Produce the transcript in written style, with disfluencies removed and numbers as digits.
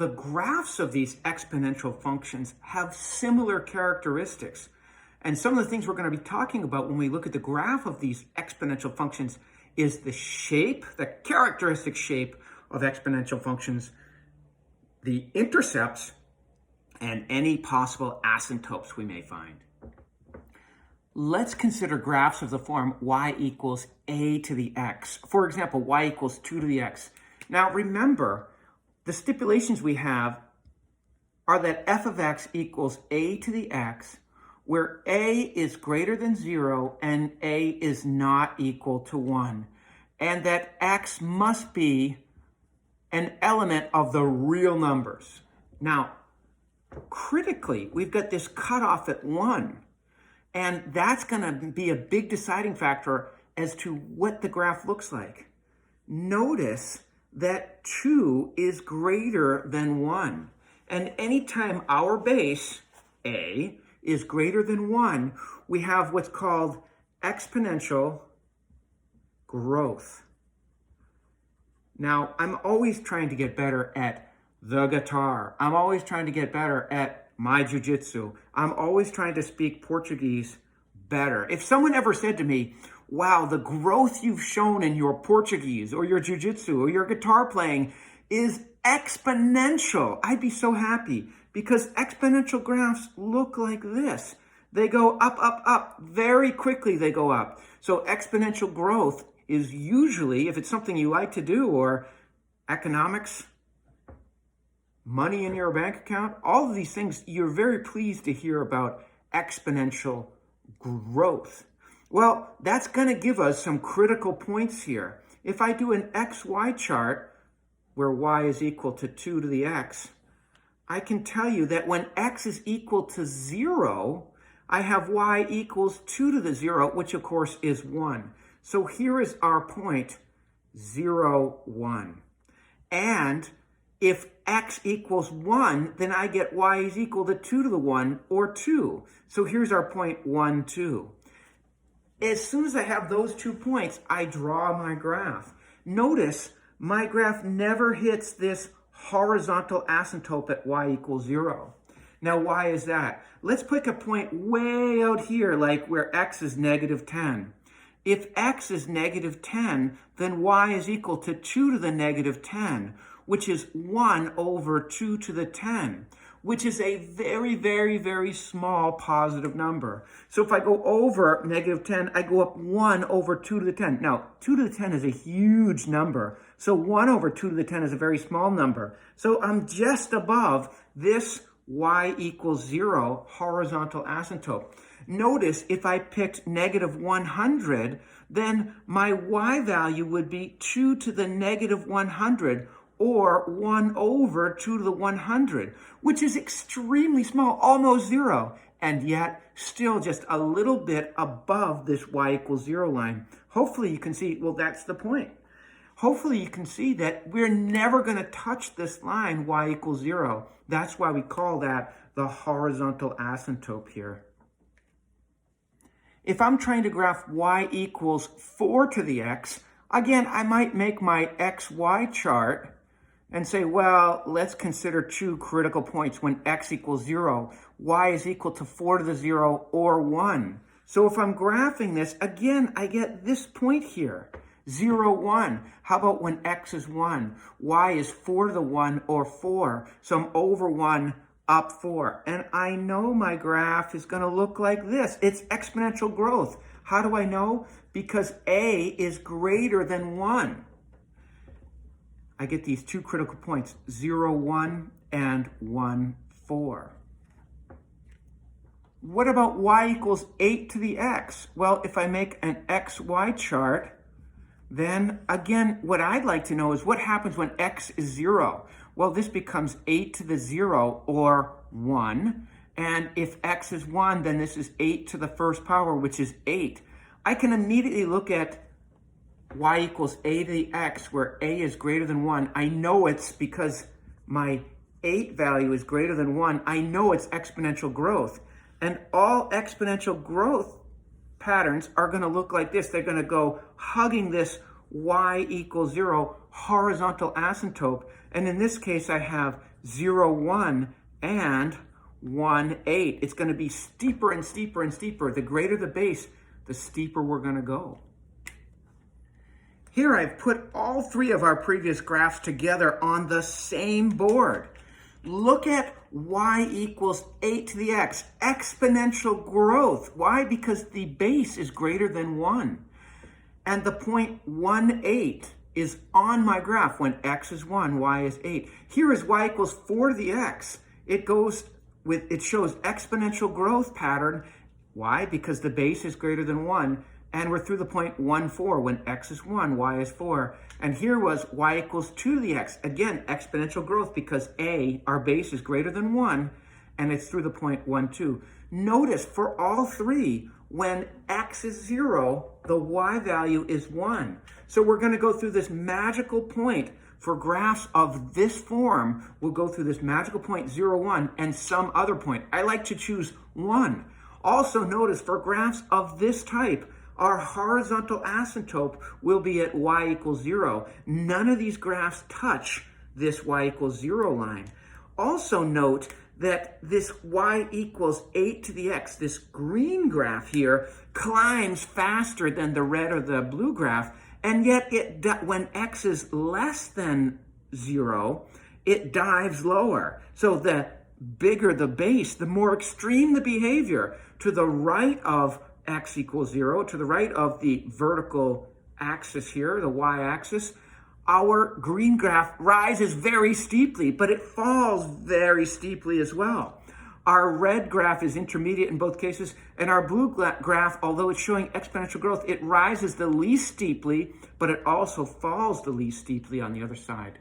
the graphs of these exponential functions have similar characteristics. And some of the things we're going to be talking about when we look at the graph of these exponential functions is the shape, the characteristic shape of exponential functions, the intercepts, and any possible asymptotes we may find. Let's consider graphs of the form y equals a to the x. For example, y equals 2 to the x. Now remember, the stipulations we have are that f of x equals a to the x, where a is greater than 0 and a is not equal to 1, and that x must be an element of the real numbers. Now, critically, we've got this cutoff at 1, and that's going to be a big deciding factor as to what the graph looks like. Notice that 2 is greater than 1. And anytime our base, a, is greater than 1, we have what's called exponential growth. Now, I'm always trying to get better at the guitar. I'm always trying to get better at my jiu-jitsu. I'm always trying to speak Portuguese better. If someone ever said to me, wow, the growth you've shown in your Portuguese or your jiu-jitsu or your guitar playing is exponential, I'd be so happy, because exponential graphs look like this. They go up, up, up. Very quickly they go up. So exponential growth is usually, if it's something you like to do, or economics, money in your bank account, all of these things, you're very pleased to hear about exponential growth. Well, that's going to give us some critical points here. If I do an XY chart where y is equal to 2 to the x, I can tell you that when x is equal to 0, I have y equals 2 to the 0, which of course is 1. So here is our point, 0, 1. And if x equals 1, then I get y is equal to 2 to the 1, or 2. So here's our point, 1, 2. As soon as I have those 2 points, I draw my graph. Notice my graph never hits this horizontal asymptote at y equals 0. Now, why is that? Let's pick a point way out here, like where x is negative 10. If x is negative 10, then y is equal to 2 to the negative 10, which is 1 over 2 to the 10, which is a very, very, very small positive number. So if I go over negative 10, I go up 1 over 2 to the 10. Now, 2 to the 10 is a huge number. So 1 over 2 to the 10 is a very small number. So I'm just above this y equals 0 horizontal asymptote. Notice if I picked negative 100, then my y value would be 2 to the negative 100, or 1 over 2 to the 100, which is extremely small, almost 0, and yet still just a little bit above this y equals 0 line. Hopefully you can see, well, that's the point. Hopefully you can see that we're never going to touch this line y equals 0. That's why we call that the horizontal asymptote here. If I'm trying to graph y equals 4 to the x, again, I might make my xy chart and say, well, let's consider 2 critical points when x equals 0. Y is equal to 4 to the 0 or 1. So if I'm graphing this, again, I get this point here, 0, 1. How about when x is 1? Y is 4 to the 1 or 4. So I'm over 1, up 4. And I know my graph is going to look like this. It's exponential growth. How do I know? Because a is greater than 1. I get these 2 critical points, 0, 1 and 1, 4. What about y equals 8 to the x? Well, if I make an xy chart, then again, what I'd like to know is what happens when x is 0? Well, this becomes 8 to the 0 or 1. And if x is 1, then this is 8 to the first power, which is 8. I can immediately look at y equals a to the x, where a is greater than 1. I know it's because my 8 value is greater than 1. I know it's exponential growth. And all exponential growth patterns are going to look like this. They're going to go hugging this y equals 0 horizontal asymptote. And in this case, I have 0, 1, and 1, 8. It's going to be steeper and steeper and steeper. The greater the base, the steeper we're going to go. Here I've put all three of our previous graphs together on the same board. Look at y equals 8 to the x, exponential growth. Why? Because the base is greater than 1. And the point 1, 8 is on my graph when x is 1, y is 8. Here is y equals 4 to the x. It shows exponential growth pattern. Why? Because the base is greater than 1. And we're through the point 1, 4 when x is 1, y is 4. And here was y equals 2 to the x. Again, exponential growth because our base is greater than 1, and it's through the point 1, 2. Notice for all three, when x is 0, the y value is 1. So we're going to go through this magical point. For graphs of this form, we'll go through this magical point 0, 1 and some other point. I like to choose 1. Also notice for graphs of this type, our horizontal asymptote will be at y equals 0. None of these graphs touch this y equals 0 line. Also note that this y equals 8 to the x, this green graph here, climbs faster than the red or the blue graph, and yet when x is less than 0, it dives lower. So the bigger the base, the more extreme the behavior. To the right of x equals 0, to the right of the vertical axis here, the y-axis, our green graph rises very steeply, but it falls very steeply as well. Our red graph is intermediate in both cases, and our blue graph, although it's showing exponential growth, it rises the least steeply, but it also falls the least steeply on the other side.